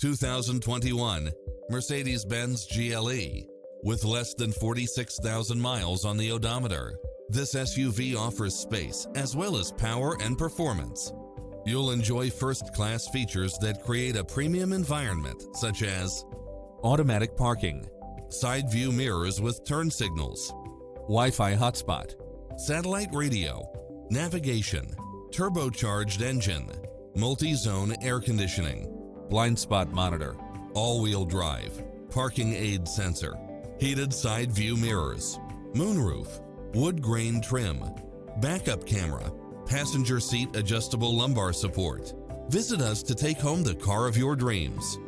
2021 Mercedes-Benz GLE. With less than 46,000 miles on the odometer, this SUV offers space as well as power and performance. You'll enjoy first-class features that create a premium environment, such as automatic parking, side view mirrors with turn signals, Wi-Fi hotspot, satellite radio, navigation, turbocharged engine, multi-zone air conditioning, blind spot monitor, all-wheel drive, parking aid sensor, heated side view mirrors, moonroof, wood grain trim, backup camera, passenger seat adjustable lumbar support. Visit us to take home the car of your dreams.